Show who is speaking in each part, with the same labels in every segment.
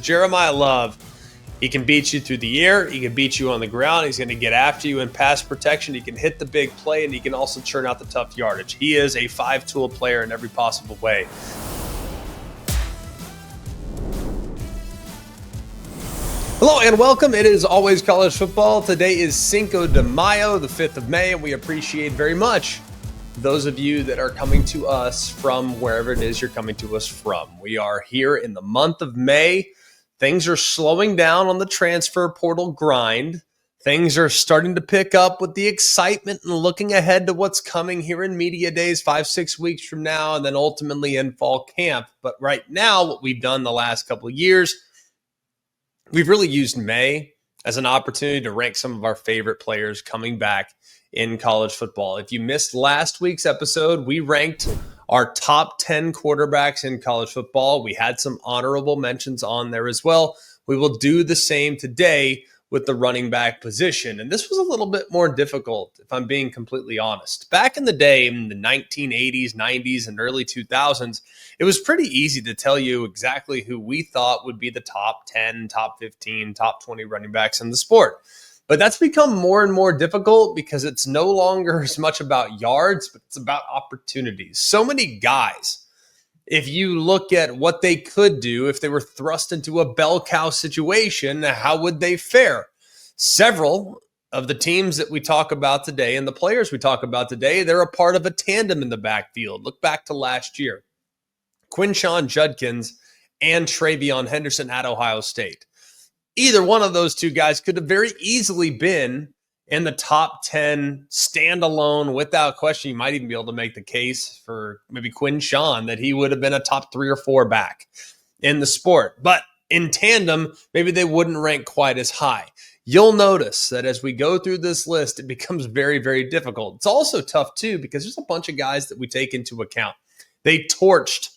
Speaker 1: Jeremiyah Love, he can beat you through the air. He can beat you on the ground. He's going to get after you in pass protection. He can hit the big play, and he can also churn out the tough yardage. He is a five-tool player in every possible way. Hello and welcome. It is always college football. Today is Cinco de Mayo, the 5th of May, and we appreciate very much those of you that are coming to us from wherever it is you're coming to us from. We are here in the month of May. Things are slowing down on the transfer portal grind. Things are starting to pick up with the excitement and looking ahead to what's coming here in media days 5-6 weeks from now, and then ultimately in fall camp. But right now, what we've done the last couple of years, we've really used May as an opportunity to rank some of our favorite players coming back in college football. If you missed last week's episode, we ranked our top 10 quarterbacks in college football. We had some honorable mentions on there as well. We will do the same today with the running back position. And this was a little bit more difficult, if I'm being completely honest. Back in the day, in the 1980s, 90s, and early 2000s, it was pretty easy to tell you exactly who we thought would be the top 10, top 15, top 20 running backs in the sport. But that's become more and more difficult because it's no longer as much about yards, but it's about opportunities. So many guys, if you look at what they could do if they were thrust into a bell cow situation, how would they fare? Several of the teams that we talk about today and the players we talk about today, they're a part of a tandem in the backfield. Look back to last year. Quinshon Judkins and Travion Henderson at Ohio State. Either one of those two guys could have very easily been in the top 10 standalone without question. You might even be able to make the case for maybe Quinshon that he would have been a top 3 or 4 back in the sport. But in tandem, maybe they wouldn't rank quite as high. You'll notice that as we go through this list, it becomes very, very difficult. It's also tough, too, because there's a bunch of guys that we take into account. They torched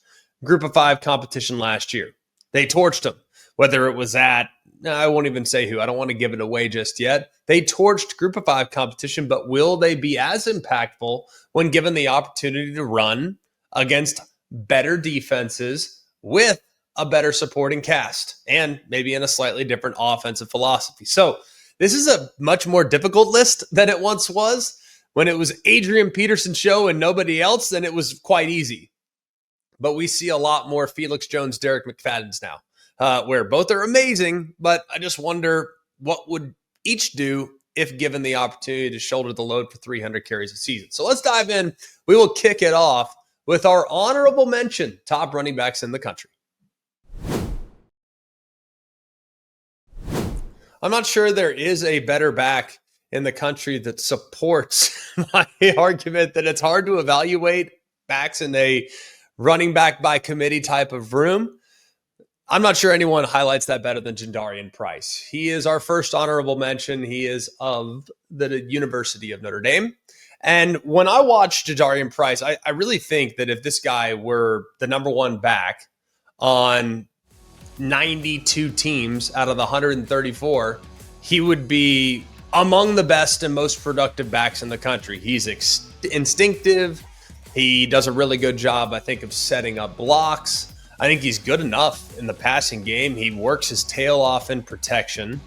Speaker 1: Group of 5 competition last year. They torched them, whether it was at, I won't even say who. I don't want to give it away just yet. They torched Group of 5 competition, but will they be as impactful when given the opportunity to run against better defenses with a better supporting cast and maybe in a slightly different offensive philosophy? So this is a much more difficult list than it once was. When it was Adrian Peterson's show and nobody else, then it was quite easy. But we see a lot more Felix Jones, Derek McFadden's now. Where both are amazing, but I just wonder what would each do if given the opportunity to shoulder the load for 300 carries a season. So let's dive in. We will kick it off with our honorable mention, top running backs in the country. I'm not sure there is a better back in the country that supports my argument that it's hard to evaluate backs in a running back by committee type of room. I'm not sure anyone highlights that better than Jadarian Price. He is our first honorable mention. He is of the University of Notre Dame. And when I watch Jadarian Price, I really think that if this guy were the number one back on 92 teams out of the 134, he would be among the best and most productive backs in the country. He's instinctive. He does a really good job, I think, of setting up blocks. I think he's good enough in the passing game. He works his tail off in protection.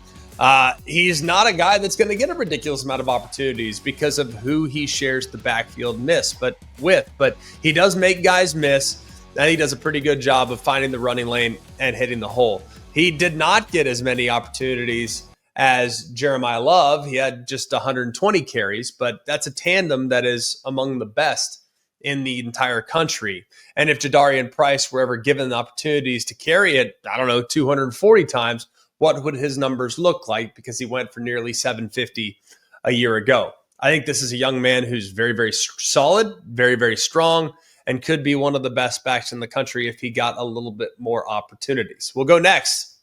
Speaker 1: He's not a guy that's going to get a ridiculous amount of opportunities because of who he shares the backfield but he does make guys miss, and he does a pretty good job of finding the running lane and hitting the hole. He did not get as many opportunities as Jeremiyah Love. He had just 120 carries, but that's a tandem that is among the best in the entire country. And if Jadarian Price were ever given the opportunities to carry it, 240 times, what would his numbers look like? Because he went for nearly 750 a year ago. I think this is a young man who's very, very solid, very, very strong, and could be one of the best backs in the country if he got a little bit more opportunities. We'll go next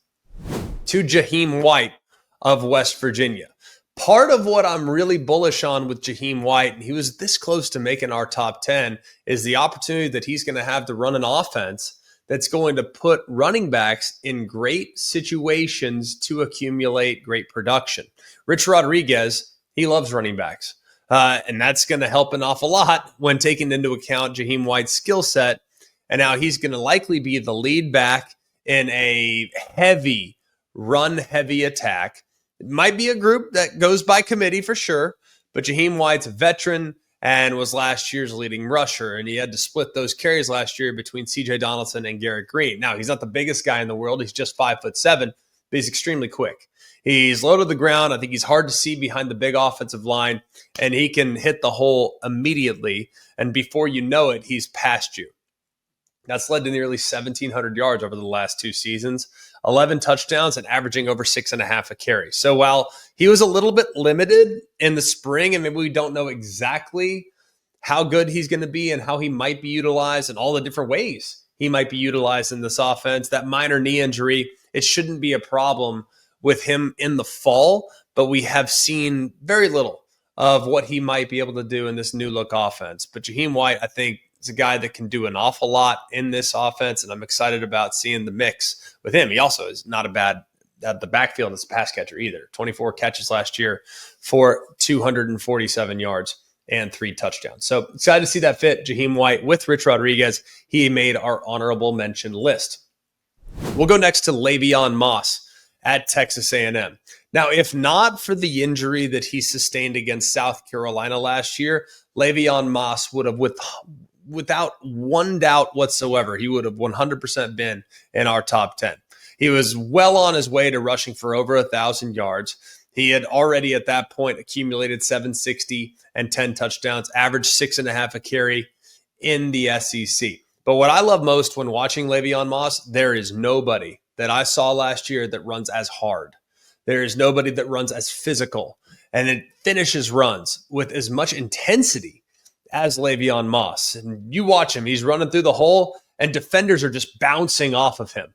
Speaker 1: to Jaydn Ott of West Virginia. Part of what I'm really bullish on with Jaydn Ott, and he was this close to making our top 10, is the opportunity that he's going to have to run an offense that's going to put running backs in great situations to accumulate great production. Rich Rodriguez, he loves running backs. And that's going to help an awful lot when taking into account Jaydn Ott's skill set. And now he's going to likely be the lead back in a heavy, run-heavy attack. It might be a group that goes by committee for sure, but Jahiem White's a veteran and was last year's leading rusher, and he had to split those carries last year between C.J. Donaldson and Garrett Green. Now, he's not the biggest guy in the world. He's just 5'7", but he's extremely quick. He's low to the ground. I think he's hard to see behind the big offensive line, and he can hit the hole immediately, and before you know it, he's past you. That's led to nearly 1,700 yards over the last 2 seasons, 11 touchdowns, and averaging over 6.5 a carry. So while he was a little bit limited in the spring, and maybe we don't know exactly how good he's going to be and how he might be utilized and all the different ways he might be utilized in this offense, that minor knee injury, it shouldn't be a problem with him in the fall, but we have seen very little of what he might be able to do in this new look offense. But Jahiem White, I think, is a guy that can do an awful lot in this offense, and I'm excited about seeing the mix with him. He also is not a bad at the backfield as a pass catcher either. 24 catches last year for 247 yards and 3 touchdowns. So excited to see that fit. Jahiem White with Rich Rodriguez. He made our honorable mention list. We'll go next to Le'Veon Moss at Texas A&M. Now, if not for the injury that he sustained against South Carolina last year, Le'Veon Moss would have, without one doubt whatsoever, he would have 100% been in our top 10. He was well on his way to rushing for over 1,000 yards. He had already at that point accumulated 760 and 10 touchdowns, averaged 6.5 a carry in the SEC. But what I love most when watching Le'Veon Moss, there is nobody that I saw last year that runs as hard. There is nobody that runs as physical and it finishes runs with as much intensity as Le'Veon Moss. And you watch him, he's running through the hole and defenders are just bouncing off of him.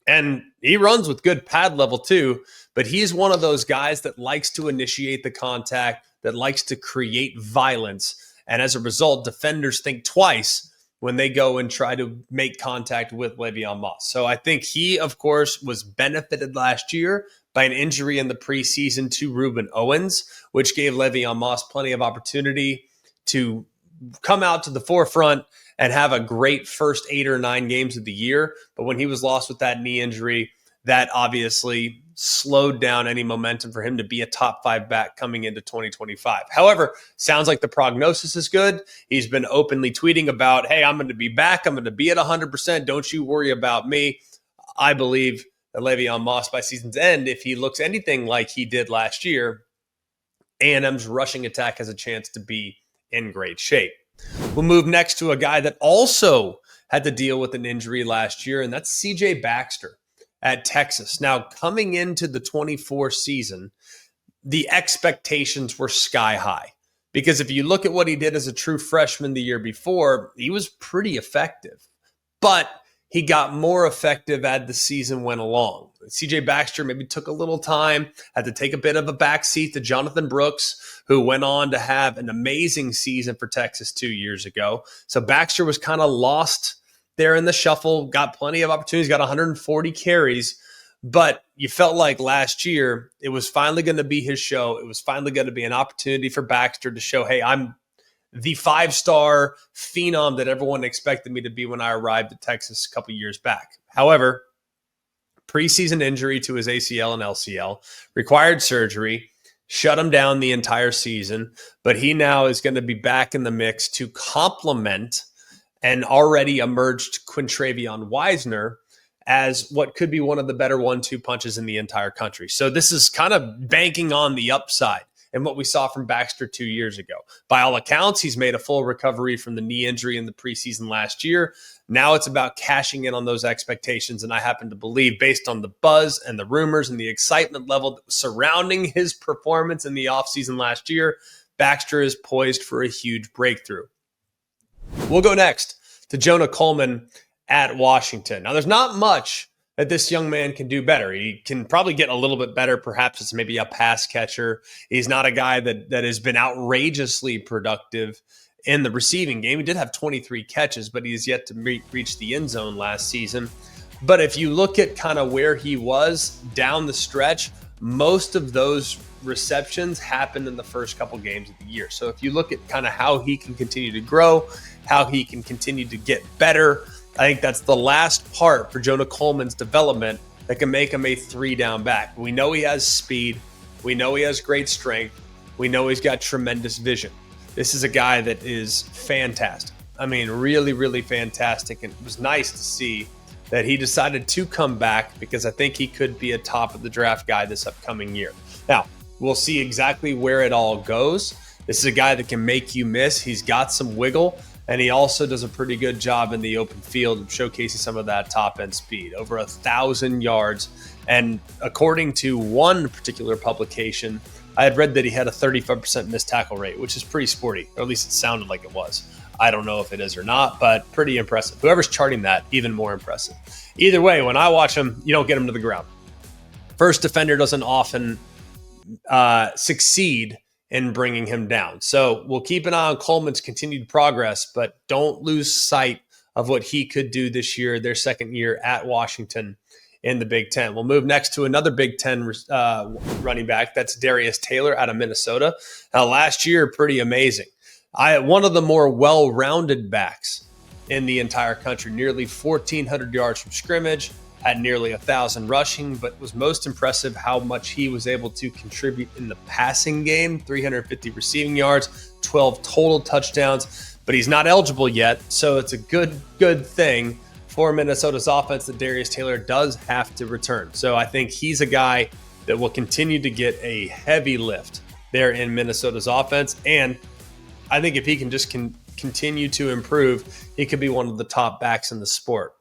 Speaker 1: And he runs with good pad level too, but he's one of those guys that likes to initiate the contact, that likes to create violence. And as a result, defenders think twice when they go and try to make contact with Le'Veon Moss. So I think he, of course, was benefited last year by an injury in the preseason to Reuben Owens, which gave Le'Veon Moss plenty of opportunity to come out to the forefront and have a great first 8 or 9 games of the year. But when he was lost with that knee injury, that obviously slowed down any momentum for him to be a top 5 back coming into 2025. However, sounds like the prognosis is good. He's been openly tweeting about, hey, I'm going to be back. I'm going to be at 100%. Don't you worry about me. I believe that Le'Veon Moss by season's end, if he looks anything like he did last year, A&M's rushing attack has a chance to be in great shape. We'll move next to a guy that also had to deal with an injury last year, and that's C.J. Baxter at Texas. Now, coming into the 24 season, the expectations were sky high because if you look at what he did as a true freshman the year before, he was pretty effective, but he got more effective as the season went along. C.J. Baxter maybe took a little time, had to take a bit of a backseat to Jonathan Brooks, who went on to have an amazing season for Texas 2 years ago. So Baxter was kind of lost there in the shuffle, got plenty of opportunities, got 140 carries, but you felt like last year it was finally going to be his show. It was finally going to be an opportunity for Baxter to show, hey, I'm the 5-star phenom that everyone expected me to be when I arrived at Texas a couple years back. However, preseason injury to his ACL and LCL, required surgery, shut him down the entire season, but he now is going to be back in the mix to complement an already emerged Quintrevion Wisner as what could be one of the better 1-2 punches in the entire country. So this is kind of banking on the upside and what we saw from Baxter 2 years ago. By all accounts, he's made a full recovery from the knee injury in the preseason last year. Now it's about cashing in on those expectations, and I happen to believe, based on the buzz and the rumors and the excitement level surrounding his performance in the offseason last year, Baxter is poised for a huge breakthrough. We'll go next to Jonah Coleman at Washington. Now, there's not much that this young man can do better. He can probably get a little bit better. Perhaps it's maybe a pass catcher. He's not a guy that has been outrageously productive in the receiving game. He did have 23 catches, but he has yet to reach the end zone last season. But if you look at kind of where he was down the stretch, most of those receptions happened in the first couple games of the year. So if you look at kind of how he can continue to grow, how he can continue to get better, I think that's the last part for Jonah Coleman's development that can make him a 3-down back. We know he has speed. We know he has great strength. We know he's got tremendous vision. This is a guy that is fantastic. I mean, really, really fantastic. And it was nice to see that he decided to come back because I think he could be a top of the draft guy this upcoming year. Now, we'll see exactly where it all goes. This is a guy that can make you miss. He's got some wiggle, and he also does a pretty good job in the open field of showcasing some of that top-end speed. Over 1,000 yards. And according to one particular publication, I had read that he had a 35% missed tackle rate, which is pretty sporty, or at least it sounded like it was. I don't know if it is or not, but pretty impressive. Whoever's charting that, even more impressive. Either way, when I watch him, you don't get him to the ground. First defender doesn't often succeed in bringing him down. So we'll keep an eye on Coleman's continued progress, but don't lose sight of what he could do this year, their second year at Washington in the Big Ten. We'll move next to another Big Ten running back. That's Darius Taylor out of Minnesota. Now, last year, pretty amazing. One of the more well-rounded backs in the entire country, nearly 1,400 yards from scrimmage, had nearly 1,000 rushing, but was most impressive how much he was able to contribute in the passing game, 350 receiving yards, 12 total touchdowns, but he's not eligible yet, so it's a good thing for Minnesota's offense that Darius Taylor does have to return. So I think he's a guy that will continue to get a heavy lift there in Minnesota's offense, and I think if he can just continue to improve, he could be one of the top backs in the sport.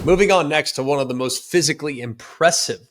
Speaker 1: Moving on next to one of the most physically impressive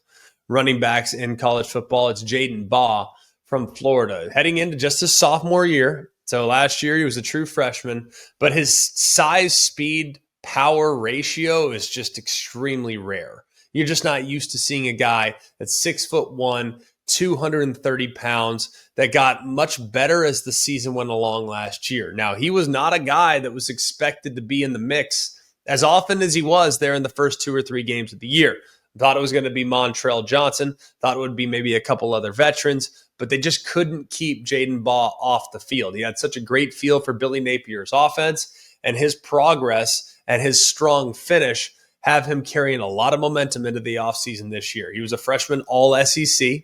Speaker 1: running backs in college football, it's Jaydn Ott from Florida, heading into just his sophomore year. So last year he was a true freshman, but his size, speed, power ratio is just extremely rare. You're just not used to seeing a guy that's 6'1", 230 pounds, that got much better as the season went along last year. Now, he was not a guy that was expected to be in the mix as often as he was there in the first 2 or 3 games of the year. Thought it was going to be Montrell Johnson, thought it would be maybe a couple other veterans, but they just couldn't keep Jaydn Ott off the field. He had such a great feel for Billy Napier's offense, and his progress and his strong finish have him carrying a lot of momentum into the offseason this year. He was a freshman All-SEC.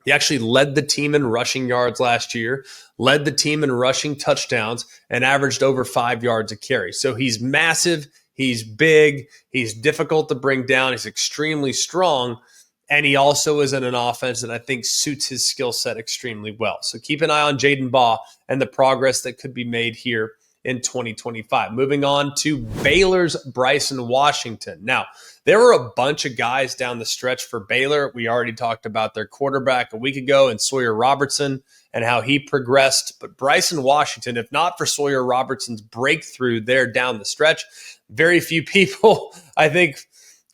Speaker 1: He actually led the team in rushing yards last year, led the team in rushing touchdowns, and averaged over 5 yards a carry. So he's massive, he's big, he's difficult to bring down, he's extremely strong, and he also is in an offense that I think suits his skill set extremely well. So keep an eye on Jaydn Ott and the progress that could be made here in 2025. Moving on to Baylor's Bryson Washington. Now, there were a bunch of guys down the stretch for Baylor. We already talked about their quarterback a week ago and Sawyer Robertson and how he progressed. But Bryson Washington, if not for Sawyer Robertson's breakthrough there down the stretch, very few people, I think,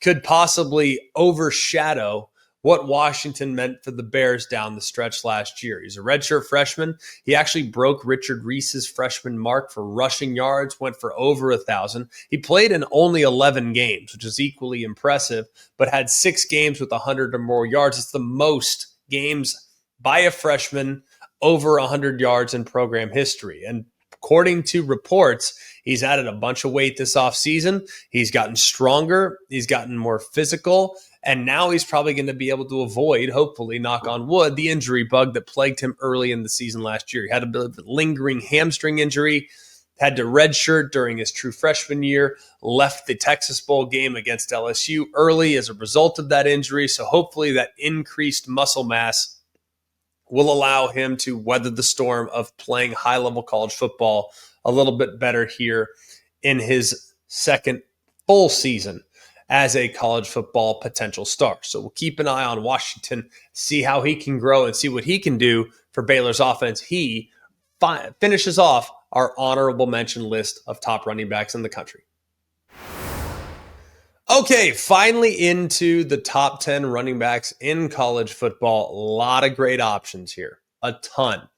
Speaker 1: could possibly overshadow what Washington meant for the Bears down the stretch last year. He's a redshirt freshman. He actually broke Richard Reese's freshman mark for rushing yards, went for over 1,000. He played in only 11 games, which is equally impressive, but had 6 games with 100 or more yards. It's the most games by a freshman over 100 yards in program history. And according to reports, he's added a bunch of weight this offseason. He's gotten stronger. He's gotten more physical. And now he's probably going to be able to avoid, hopefully, knock on wood, the injury bug that plagued him early in the season last year. He had a bit of a lingering hamstring injury, had to redshirt during his true freshman year, left the Texas Bowl game against LSU early as a result of that injury. So hopefully that increased muscle mass will allow him to weather the storm of playing high-level college football a little bit better here in his second full season as a college football potential star. So we'll keep an eye on Washington, see how he can grow and see what he can do for Baylor's offense. He finishes off our honorable mention list of top running backs in the country. Okay, finally into the top 10 running backs in college football. A lot of great options here, a ton.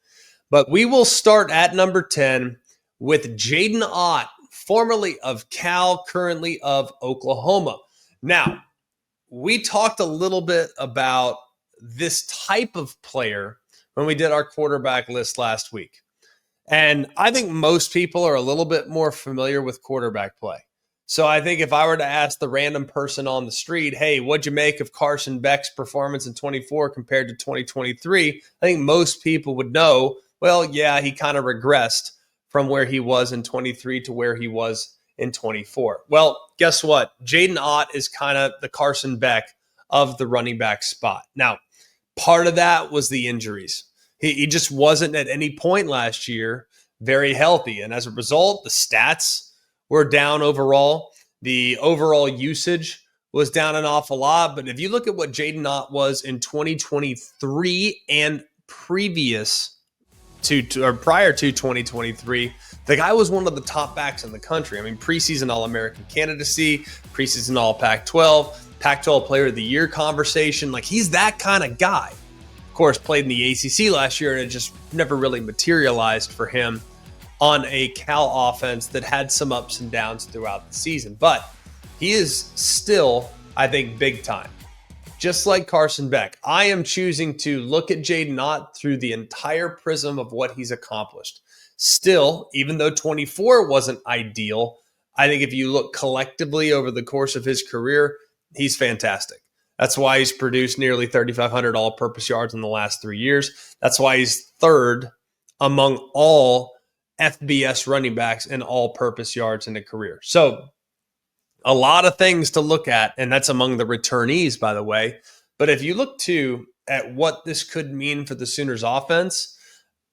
Speaker 1: But we will start at number 10 with Jaydn Ott, formerly of Cal, currently of Oklahoma. Now, we talked a little bit about this type of player when we did our quarterback list last week. And I think most people are a little bit more familiar with quarterback play. So I think if I were to ask the random person on the street, hey, what'd you make of Carson Beck's performance in 24 compared to 2023? I think most people would know, well, yeah, he kind of regressed from where he was in 23 to where he was in 24. Well, guess what? Jaydn Ott is kind of the Carson Beck of the running back spot. Now, part of that was the injuries. He just wasn't at any point last year very healthy. And as a result, the stats were down overall. The overall usage was down an awful lot. But if you look at what Jaydn Ott was in 2023 and previous to or prior to 2023, the guy was one of the top backs in the country. I mean, preseason All-American candidacy, preseason All-Pac-12, Pac-12 Player of the Year conversation. Like, he's that kind of guy. Of course, played in the ACC last year, and it just never really materialized for him on a Cal offense that had some ups and downs throughout the season. But he is still, I think, big time. Just like Carson Beck, I am choosing to look at Jaydn Ott through the entire prism of what he's accomplished. Still, even though 24 wasn't ideal, I think if you look collectively over the course of his career, he's fantastic. That's why he's produced nearly 3,500 all-purpose yards in the last 3 years. That's why he's third among all FBS running backs in all-purpose yards in a career. So a lot of things to look at, and that's among the returnees, by the way. But if you look, too, at what this could mean for the Sooners offense,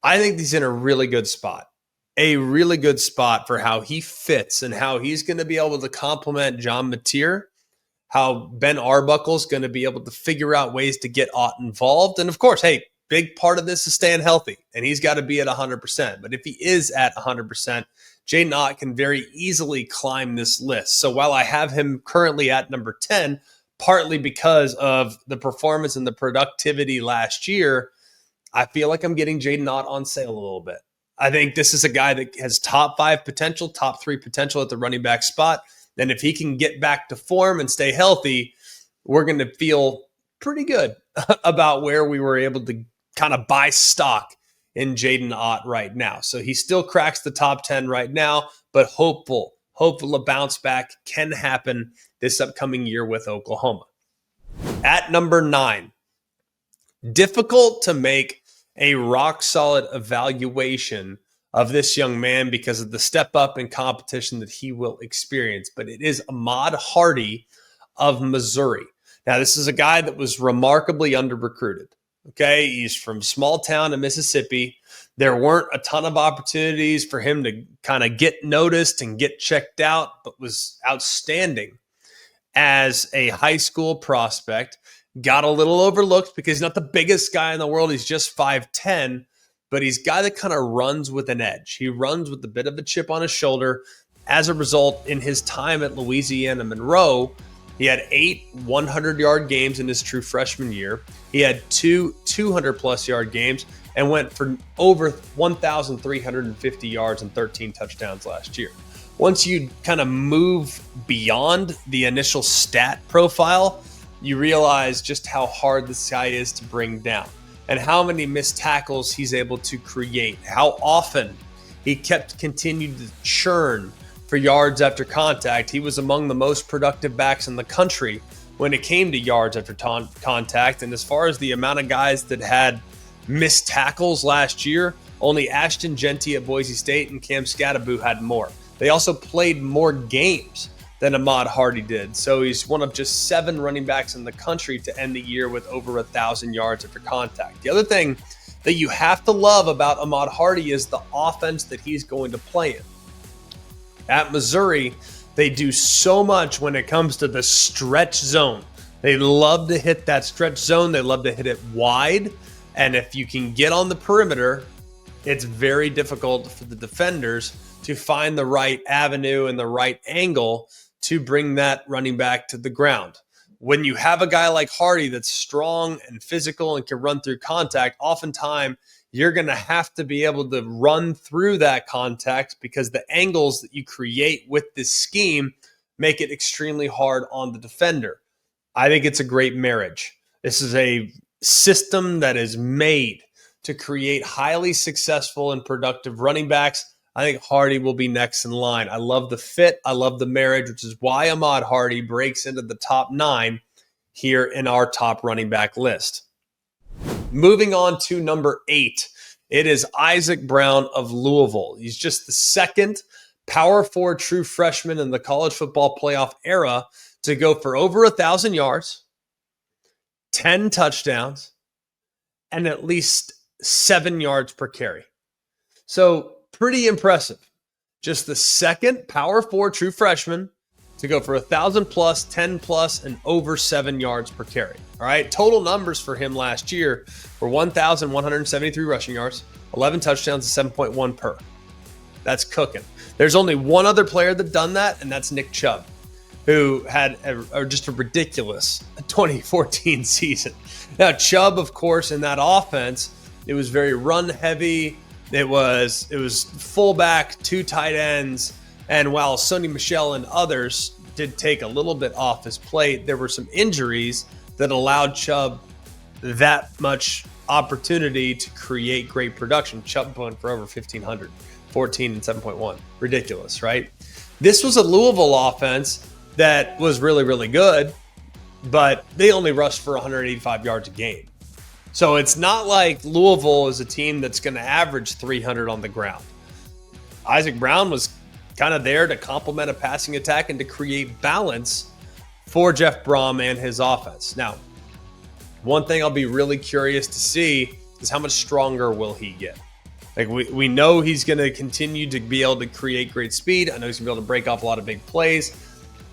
Speaker 1: I think he's in a really good spot. A really good spot for how he fits and how he's going to be able to complement John Mateer, how Ben Arbuckle's going to be able to figure out ways to get Ott involved. And, of course, hey, big part of this is staying healthy, and he's got to be at 100%. But if he is at 100%, Jaydn Ott can very easily climb this list. So while I have him currently at number 10, partly because of the performance and the productivity last year, I feel like I'm getting Jaydn Ott on sale a little bit. I think this is a guy that has top 5 potential, top 3 potential at the running back spot. And if he can get back to form and stay healthy, we're going to feel pretty good about where we were able to kind of buy stock in Jaydn Ott right now. So he still cracks the top 10 right now, but hopeful a bounce back can happen this upcoming year with Oklahoma. At number 9, difficult to make a rock-solid evaluation of this young man because of the step up in competition that he will experience. But it is Ahmad Hardy of Missouri. Now, this is a guy that was remarkably under-recruited. Okay, he's from small town in Mississippi. There weren't a ton of opportunities for him to kind of get noticed and get checked out, but was outstanding as a high school prospect. Got a little overlooked because he's not the biggest guy in the world. He's just 5'10", but he's a guy that kind of runs with an edge. He runs with a bit of a chip on his shoulder. As a result, in his time at Louisiana Monroe, he had 8 100-yard games in his true freshman year. He had 2 200-plus yard games and went for over 1,350 yards and 13 touchdowns last year. Once you kind of move beyond the initial stat profile, you realize just how hard this guy is to bring down and how many missed tackles he's able to create, how often he continued to churn for yards after contact. He was among the most productive backs in the country when it came to yards after contact. And as far as the amount of guys that had missed tackles last year, only Ashton Genty at Boise State and Cam Scattaboo had more. They also played more games than Ahmad Hardy did. So he's one of just 7 running backs in the country to end the year with over 1,000 yards after contact. The other thing that you have to love about Ahmad Hardy is the offense that he's going to play in. At Missouri, they do so much when it comes to the stretch zone. They love to hit that stretch zone. They love to hit it wide. And if you can get on the perimeter, it's very difficult for the defenders to find the right avenue and the right angle to bring that running back to the ground. When you have a guy like Hardy that's strong and physical and can run through contact, oftentimes you're going to have to be able to run through that contact because the angles that you create with this scheme make it extremely hard on the defender. I think it's a great marriage. This is a system that is made to create highly successful and productive running backs. I think Hardy will be next in line. I love the fit. I love the marriage, which is why Ahmad Hardy breaks into the top 9 here in our top running back list. Moving on to number 8, it is Isaac Brown of Louisville. He's just the second Power 4 true freshman in the college football playoff era to go for over 1,000 yards, 10 touchdowns, and at least 7 yards per carry. So pretty impressive. Just the second Power 4 true freshman to go for 1,000 plus, 10 plus, and over 7 yards per carry. All right, total numbers for him last year were 1,173 rushing yards, 11 touchdowns, and 7.1 per. That's cooking. There's only one other player that done that, and that's Nick Chubb, who had just a ridiculous 2014 season. Now, Chubb, of course, in that offense, it was very run heavy. It was fullback, 2 tight ends, and while Sonny Michel and others did take a little bit off his plate, there were some injuries that allowed Chubb that much opportunity to create great production. Chubb went for over 1,500, 14 and 7.1. Ridiculous, right? This was a Louisville offense that was really, really good, but they only rushed for 185 yards a game. So it's not like Louisville is a team that's going to average 300 on the ground. Isaac Brown was kind of there to complement a passing attack and to create balance for Jeff Brom and his offense. Now, one thing I'll be really curious to see is how much stronger will he get? Like we know he's going to continue to be able to create great speed. I know he's going to be able to break off a lot of big plays,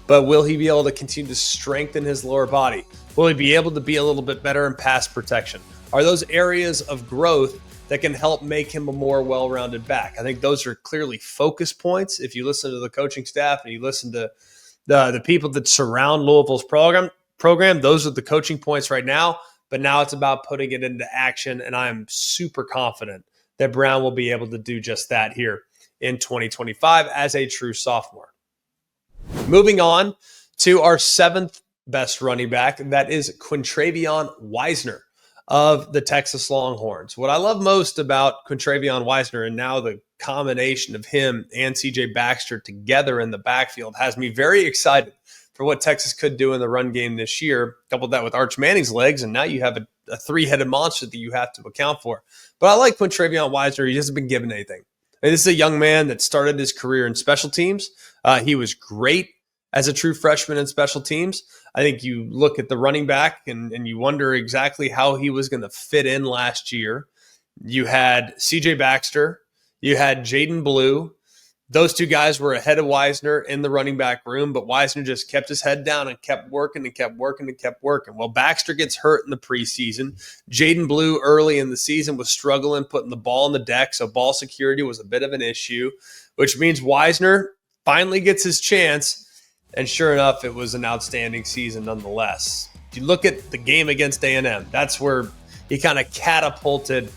Speaker 1: but will he be able to continue to strengthen his lower body? Will he be able to be a little bit better in pass protection? Are those areas of growth that can help make him a more well-rounded back? I think those are clearly focus points. If you listen to the coaching staff and you listen to the people that surround Louisville's program, those are the coaching points right now. But now it's about putting it into action, and I'm super confident that Brown will be able to do just that here in 2025 as a true sophomore. Moving on to our 7th best running back, that is Quintrevion Wisner of the Texas Longhorns. What I love most about Quintrevion Wisner, and now the combination of him and CJ Baxter together in the backfield, has me very excited for what Texas could do in the run game this year. Coupled that with Arch Manning's legs, and now you have a 3-headed monster that you have to account for. But I like Quintrevion Wisner. He hasn't been given anything. And this is a young man that started his career in special teams. He was great as a true freshman in special teams. I think you look at the running back and you wonder exactly how he was going to fit in last year. You had CJ Baxter. You had Jaydn Blue. Those two guys were ahead of Wisner in the running back room, but Wisner just kept his head down and kept working and kept working and kept working. Well, Baxter gets hurt in the preseason. Jaydn Blue early in the season was struggling putting the ball on the deck, so ball security was a bit of an issue, which means Wisner finally gets his chance. And sure enough, it was an outstanding season nonetheless. If you look at the game against A&M, that's where he kind of catapulted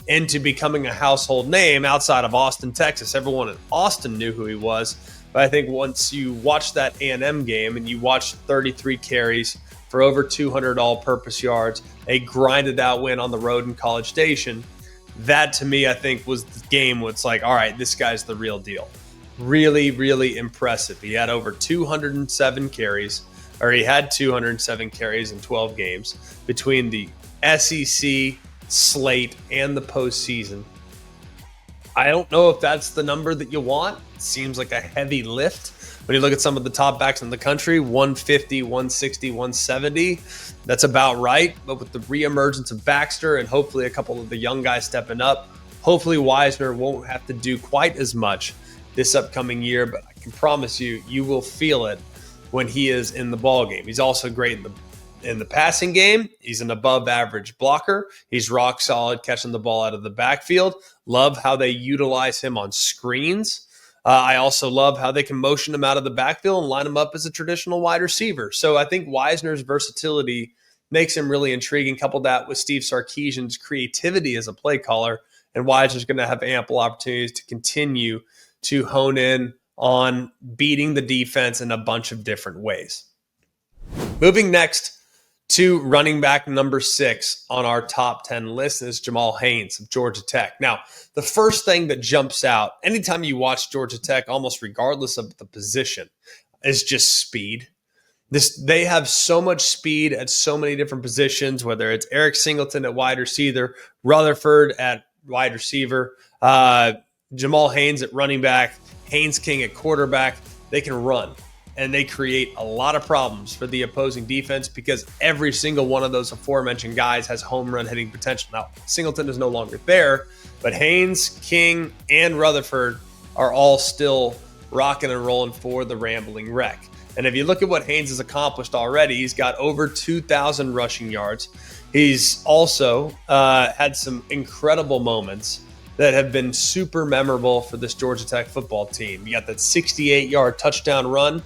Speaker 1: into becoming a household name outside of Austin, Texas. Everyone in Austin knew who he was. But I think once you watch that A&M game and you watch 33 carries for over 200 all-purpose yards, a grinded-out win on the road in College Station, that to me, I think, was the game where it's like, all right, this guy's the real deal. Really, really impressive. He had over 207 carries, or he had 207 carries in 12 games between the SEC slate and the postseason. I don't know if that's the number that you want. It seems like a heavy lift. When you look at some of the top backs in the country, 150, 160, 170, that's about right. But with the reemergence of Baxter and hopefully a couple of the young guys stepping up, hopefully Wisner won't have to do quite as much this upcoming year, but I can promise you, you will feel it when he is in the ball game. He's also great in the passing game. He's an above average blocker. He's rock solid catching the ball out of the backfield. Love how they utilize him on screens. I also love how they can motion him out of the backfield and line him up as a traditional wide receiver. So I think Wisner's versatility makes him really intriguing. Couple that with Steve Sarkisian's creativity as a play caller, and Wisner's going to have ample opportunities to continue to hone in on beating the defense in a bunch of different ways. Moving next To running back number 6 on our top 10 list is Jamal Haynes of Georgia Tech. Now, the first thing that jumps out anytime you watch Georgia Tech, almost regardless of the position, is just speed. They have so much speed at so many different positions, whether it's Eric Singleton at wide receiver, Rutherford at wide receiver, Jamal Haynes at running back, Haynes King at quarterback. They can run, and they create a lot of problems for the opposing defense because every single one of those aforementioned guys has home run hitting potential. Now, Singleton is no longer there, but Haynes, King, and Rutherford are all still rocking and rolling for the Rambling Wreck. And if you look at what Haynes has accomplished already, he's got over 2,000 rushing yards. He's also had some incredible moments that have been super memorable for this Georgia Tech football team. You got that 68-yard touchdown run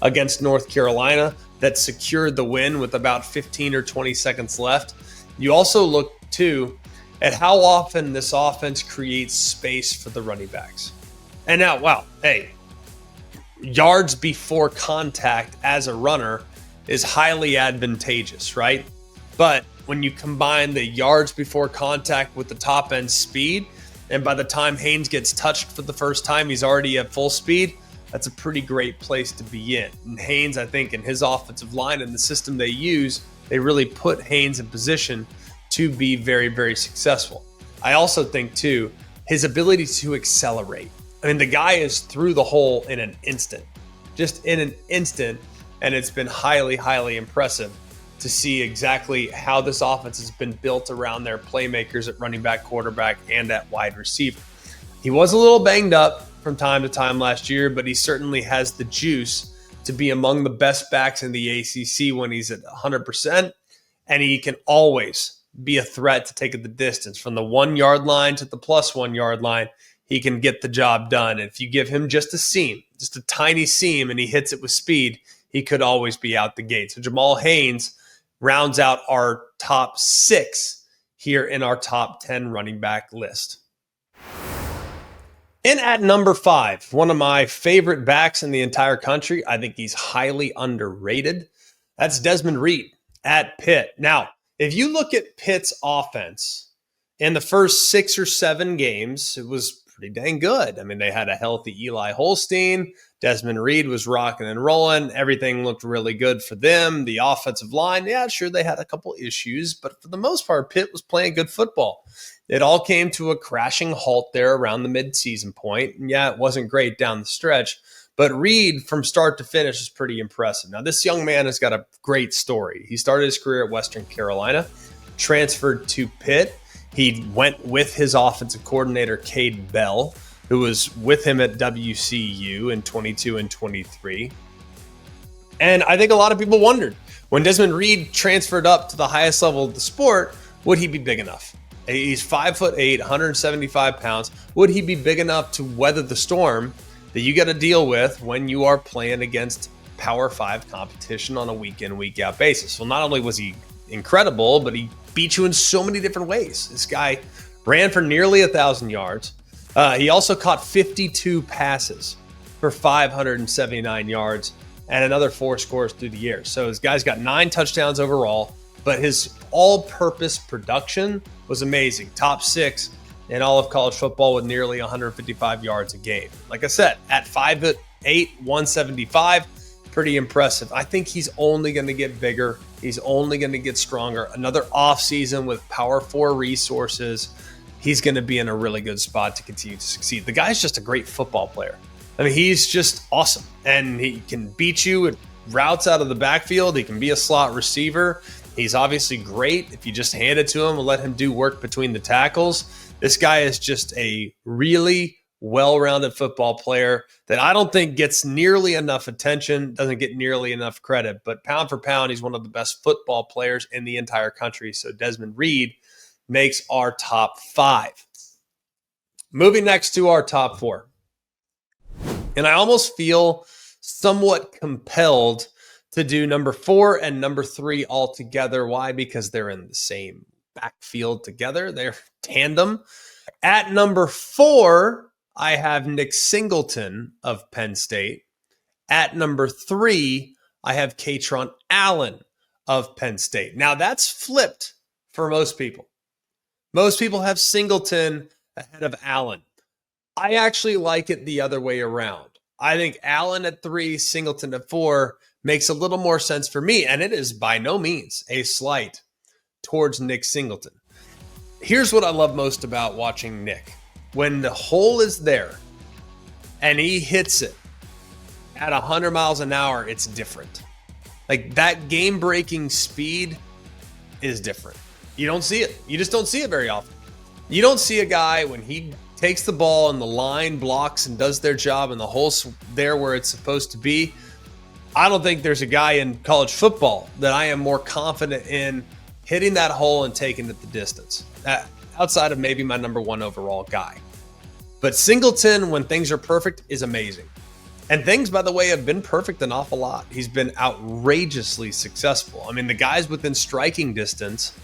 Speaker 1: against North Carolina that secured the win with about 15 or 20 seconds left. You also look, too, at how often this offense creates space for the running backs. And now, wow, hey, yards before contact as a runner is highly advantageous, right? But when you combine the yards before contact with the top end speed, and by the time Haynes gets touched for the first time, he's already at full speed, that's a pretty great place to be in. And Haynes, I think, in his offensive line and the system they use, they really put Haynes in position to be very, very successful. I also think, too, his ability to accelerate. I mean, the guy is through the hole in an instant, just in an instant, and it's been highly, highly impressive to see exactly how this offense has been built around their playmakers at running back, quarterback, and at wide receiver. He was a little banged up from time to time last year, but he certainly has the juice to be among the best backs in the ACC when he's at 100%, and he can always be a threat to take it the distance from the 1 yard line to the plus 1 yard line. He can get the job done. And if you give him just a seam, just a tiny seam, and he hits it with speed, he could always be out the gate. So Jamal Haynes rounds out our top 6 here in our top 10 running back list. And at number 5, one of my favorite backs in the entire country, I think he's highly underrated. That's Desmond Reid at Pitt. Now, if you look at Pitt's offense in the first 6 or 7 games, it was pretty dang good. I mean, they had a healthy Eli Holstein. Desmond Reid was rocking and rolling. Everything looked really good for them. The offensive line, yeah, sure, they had a couple issues, but for the most part, Pitt was playing good football. It all came to a crashing halt there around the midseason point. And yeah, it wasn't great down the stretch, but Reid from start to finish is pretty impressive. Now, this young man has got a great story. He started his career at Western Carolina, transferred to Pitt. He went with his offensive coordinator, Cade Bell, who was with him at WCU in 22 and 23. And I think a lot of people wondered, when Desmond Reid transferred up to the highest level of the sport, would he be big enough? He's 5'8", 175 pounds. Would he be big enough to weather the storm that you got to deal with when you are playing against Power 5 competition on a week-in, week-out basis? Well, not only was he incredible, but he beat you in so many different ways. This guy ran for nearly 1,000 yards. He also caught 52 passes for 579 yards and another 4 scores through the air. So this guy's got 9 touchdowns overall, but his all-purpose production was amazing. Top 6 in all of college football with nearly 155 yards a game. Like I said, at 5'8", 175, pretty impressive. I think he's only going to get bigger. He's only going to get stronger. Another offseason with Power 4 resources. He's going to be in a really good spot to continue to succeed. The guy's just a great football player. I mean, he's just awesome. And he can beat you at routes out of the backfield. He can be a slot receiver. He's obviously great if you just hand it to him and let him do work between the tackles. This guy is just a really well-rounded football player that I don't think gets nearly enough attention, doesn't get nearly enough credit, but pound for pound, he's one of the best football players in the entire country. So Desmond Reid makes our top 5. Moving next to our top 4. And I almost feel somewhat compelled to do number 4 and number 3 all together. Why? Because they're in the same backfield together. They're tandem. At number 4, I have Nick Singleton of Penn State. At number 3, I have Kaytron Allen of Penn State. Now, that's flipped for most people. Most people have Singleton ahead of Allen. I actually like it the other way around. I think Allen at 3, Singleton at 4 makes a little more sense for me, and it is by no means a slight towards Nick Singleton. Here's what I love most about watching Nick. When the hole is there and he hits it at 100 miles an hour, it's different. Like, that game-breaking speed is different. You don't see it. You just don't see it very often. You don't see a guy when he takes the ball and the line blocks and does their job and the hole's there where it's supposed to be. I don't think there's a guy in college football that I am more confident in hitting that hole and taking it the distance, outside of maybe my number 1 overall guy. But Singleton, when things are perfect, is amazing. And things, by the way, have been perfect an awful lot. He's been outrageously successful. I mean, the guy's within striking distance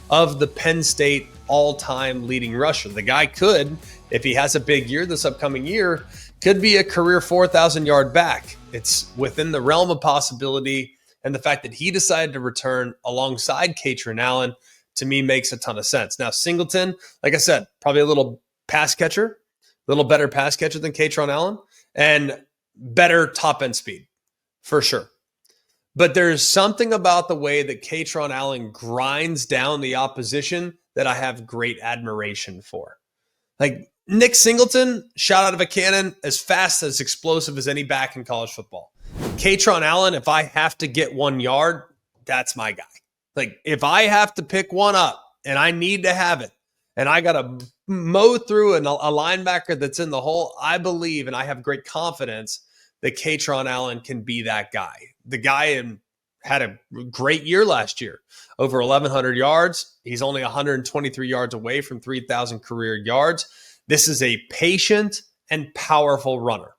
Speaker 1: of the Penn State all-time leading rusher. The guy could, if he has a big year this upcoming year, could be a career 4,000-yard back. It's within the realm of possibility, and the fact that he decided to return alongside Kaytron Allen, to me, makes a ton of sense. Now, Singleton, like I said, probably a little pass catcher, a little better pass catcher than Kaytron Allen, and better top-end speed, for sure. But there's something about the way that Kaytron Allen grinds down the opposition that I have great admiration for. Like, Nick Singleton, shot out of a cannon, as fast, as explosive as any back in college football. Kaytron Allen, if I have to get 1 yard, that's my guy. Like, if I have to pick one up and I need to have it, and I got to mow through a linebacker that's in the hole, I believe, and I have great confidence that Kaytron Allen can be that guy. The guy had a great year last year, over 1,100 yards. He's only 123 yards away from 3,000 career yards. This is a patient and powerful runner.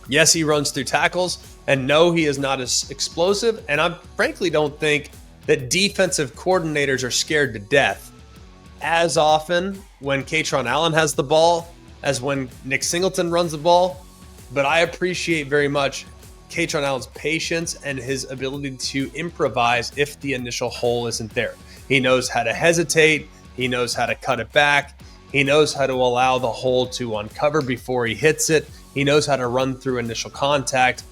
Speaker 1: Yes, he runs through tackles, and no, he is not as explosive. And I frankly don't think that defensive coordinators are scared to death as often when Kaytron Allen has the ball as when Nick Singleton runs the ball. But I appreciate very much Kaytron Allen's patience and his ability to improvise if the initial hole isn't there. He knows how to hesitate. He knows how to cut it back. He knows how to allow the hole to uncover before he hits it. He knows how to run through initial contact.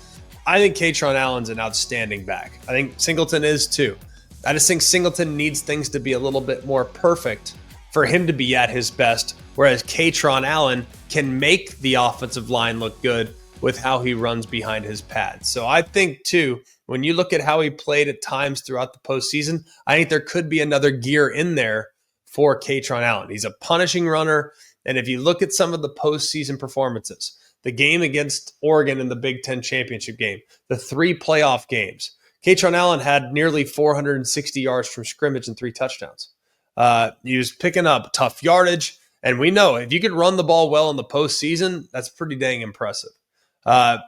Speaker 1: I think Kaytron Allen's an outstanding back. I think Singleton is too. I just think Singleton needs things to be a little bit more perfect for him to be at his best, whereas Kaytron Allen can make the offensive line look good with how he runs behind his pads. So I think, too, when you look at how he played at times throughout the postseason, I think there could be another gear in there for Kaytron Allen. He's a punishing runner, and if you look at some of the postseason performances, the game against Oregon in the Big Ten championship game, the 3 playoff games, Kaytron Allen had nearly 460 yards from scrimmage and 3 touchdowns. He was picking up tough yardage, and we know if you could run the ball well in the postseason, that's pretty dang impressive.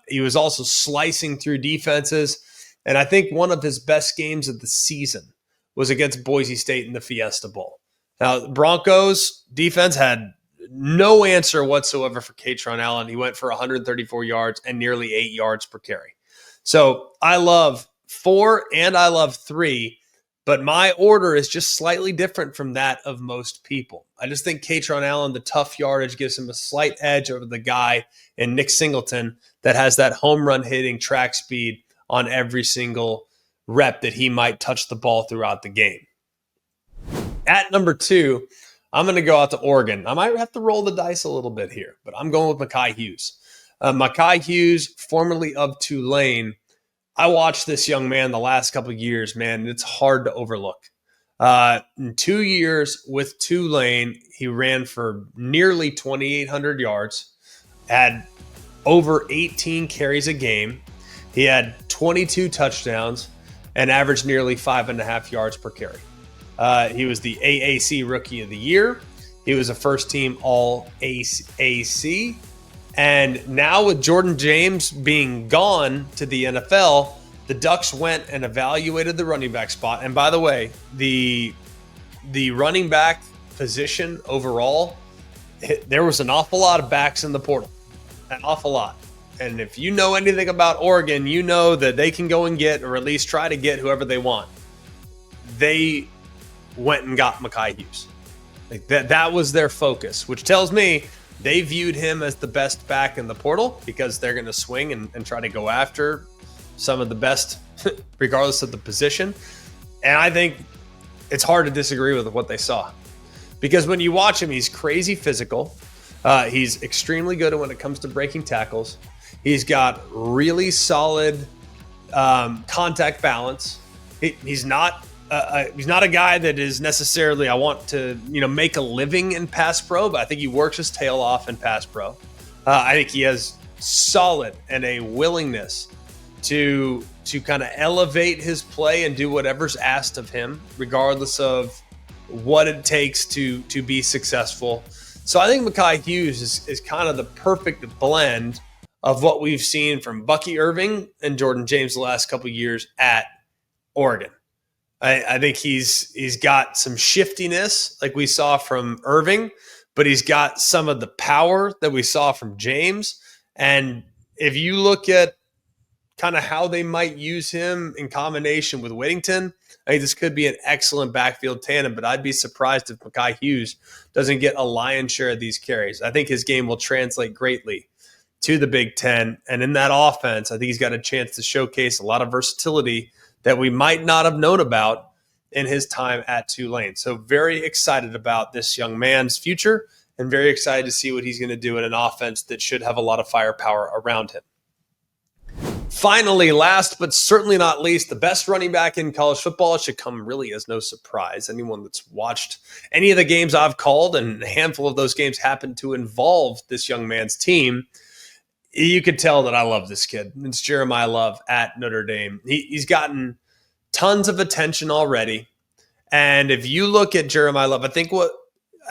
Speaker 1: He was also slicing through defenses, and I think one of his best games of the season was against Boise State in the Fiesta Bowl. Now, the Broncos defense had no answer whatsoever for Kaytron Allen. He went for 134 yards and nearly 8 yards per carry. So I love 4 and I love 3, but my order is just slightly different from that of most people. I just think Kaytron Allen, the tough yardage, gives him a slight edge over the guy in Nick Singleton that has that home run hitting track speed on every single rep that he might touch the ball throughout the game. At number 2, I'm going to go out to Oregon. I might have to roll the dice a little bit here, but I'm going with Makhi Hughes. Makhi Hughes, formerly of Tulane. I watched this young man the last couple of years, man, and it's hard to overlook. In 2 years with Tulane, he ran for nearly 2,800 yards, had over 18 carries a game. He had 22 touchdowns and averaged nearly 5.5 yards per carry. He was the AAC Rookie of the Year. He was a first-team All-AAC. And now with Jordan James being gone to the NFL, the Ducks went and evaluated the running back spot. And by the way, the running back position overall, there was an awful lot of backs in the portal. An awful lot. And if you know anything about Oregon, you know that they can go and get, or at least try to get, whoever they want. they went and got Makhi Hughes. Like that was their focus, which tells me they viewed him as the best back in the portal because they're going to swing and try to go after some of the best, regardless of the position. And I think it's hard to disagree with what they saw. Because when you watch him, he's crazy physical. He's extremely good when it comes to breaking tackles. He's got really solid contact balance. He's not a guy that is necessarily, I want to make a living in pass pro, but I think he works his tail off in pass pro. I think he has solid and a willingness to kind of elevate his play and do whatever's asked of him, regardless of what it takes to be successful. So I think Makhi Hughes is kind of the perfect blend of what we've seen from Bucky Irving and Jordan James the last couple of years at Oregon. I think he's got some shiftiness like we saw from Irving, but he's got some of the power that we saw from James. And if you look at kind of how they might use him in combination with Whittington, I think this could be an excellent backfield tandem, but I'd be surprised if Makhi Hughes doesn't get a lion's share of these carries. I think his game will translate greatly to the Big Ten. And in that offense, I think he's got a chance to showcase a lot of versatility that we might not have known about in his time at Tulane. So very excited about this young man's future and very excited to see what he's going to do in an offense that should have a lot of firepower around him. Finally, last but certainly not least, the best running back in college football should come really as no surprise. Anyone that's watched any of the games I've called, and a handful of those games happen to involve this young man's team, you could tell that I love this kid. It's Jeremiyah Love at Notre Dame. He's gotten tons of attention already. And if you look at Jeremiyah Love, I think what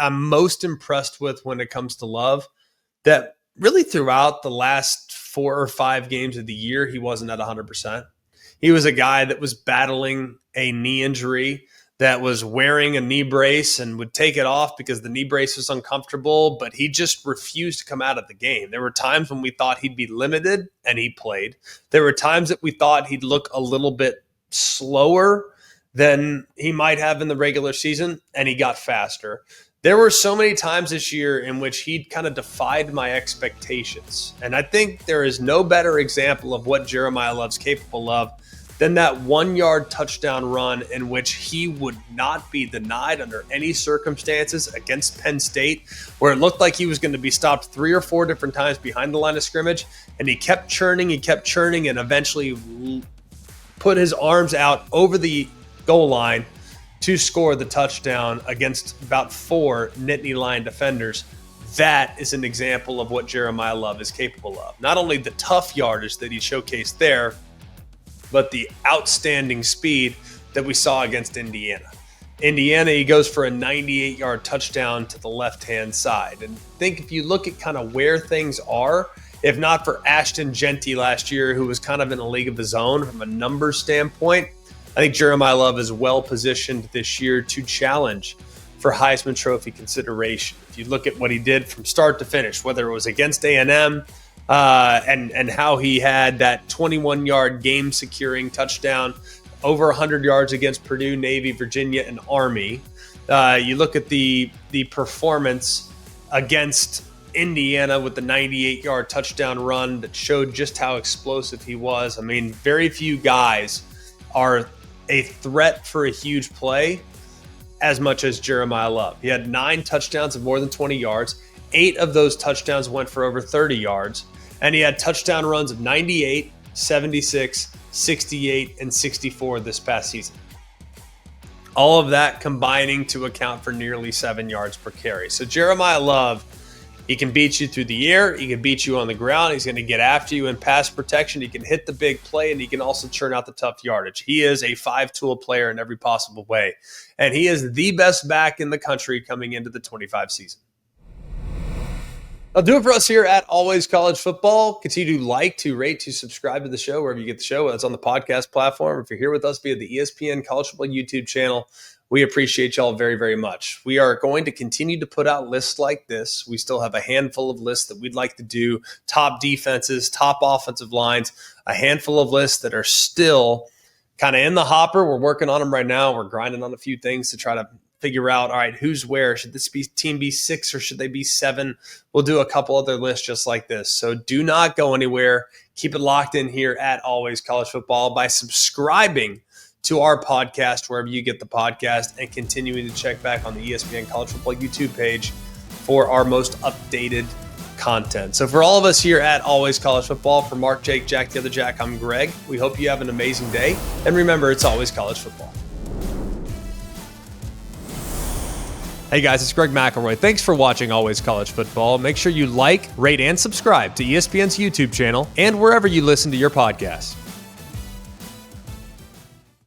Speaker 1: I'm most impressed with when it comes to Love, that really throughout the last 4 or 5 games of the year, he wasn't at 100%. He was a guy that was battling a knee injury, that was wearing a knee brace and would take it off because the knee brace was uncomfortable, but he just refused to come out of the game. There were times when we thought he'd be limited, and he played. There were times that we thought he'd look a little bit slower than he might have in the regular season, and he got faster. There were so many times this year in which he kind of defied my expectations. And I think there is no better example of what Jeremiyah Love's capable of than that 1-yard touchdown run in which he would not be denied under any circumstances against Penn State, where it looked like he was going to be stopped 3 or 4 different times behind the line of scrimmage. And he kept churning, and eventually put his arms out over the goal line to score the touchdown against about 4 Nittany Lion defenders. That is an example of what Jeremiyah Love is capable of. Not only the tough yardage that he showcased there, but the outstanding speed that we saw against Indiana. He goes for a 98-yard touchdown to the left-hand side. And I think if you look at kind of where things are, if not for Ashton Genty last year, who was kind of in a league of his own from a numbers standpoint, I think Jeremiyah Love is well positioned this year to challenge for Heisman Trophy consideration. If you look at what he did from start to finish, whether it was against A&M and how he had that 21-yard game-securing touchdown, over 100 yards against Purdue, Navy, Virginia, and Army. You look at the performance against Indiana with the 98-yard touchdown run that showed just how explosive he was. I mean, very few guys are a threat for a huge play as much as Jeremiyah Love. He had 9 touchdowns of more than 20 yards. 8 of those touchdowns went for over 30 yards. And he had touchdown runs of 98, 76, 68, and 64 this past season. All of that combining to account for nearly 7 yards per carry. So Jeremiyah Love, he can beat you through the air. He can beat you on the ground. He's going to get after you in pass protection. He can hit the big play, and he can also churn out the tough yardage. He is a 5-tool player in every possible way. And he is the best back in the country coming into the 25 season. That'll do it for us here at Always College Football. Continue to like, to rate, to subscribe to the show wherever you get the show, whether it's on the podcast platform. If you're here with us via the ESPN College Football YouTube channel, we appreciate y'all very, very much. We are going to continue to put out lists like this. We still have a handful of lists that we'd like to do, top defenses, top offensive lines, a handful of lists that are still kind of in the hopper. We're working on them right now. We're grinding on a few things to try to figure out, all right, who's where? Should this team be 6 or should they be 7? We'll do a couple other lists just like this. So do not go anywhere. Keep it locked in here at Always College Football by subscribing to our podcast wherever you get the podcast and continuing to check back on the ESPN College Football YouTube page for our most updated content. So for all of us here at Always College Football, for Mark, Jake, Jack, the other Jack, I'm Greg. We hope you have an amazing day. And remember, it's always college football. Hey guys, it's Greg McElroy. Thanks for watching Always College Football. Make sure you like, rate, and subscribe to ESPN's YouTube channel and wherever you listen to your podcasts.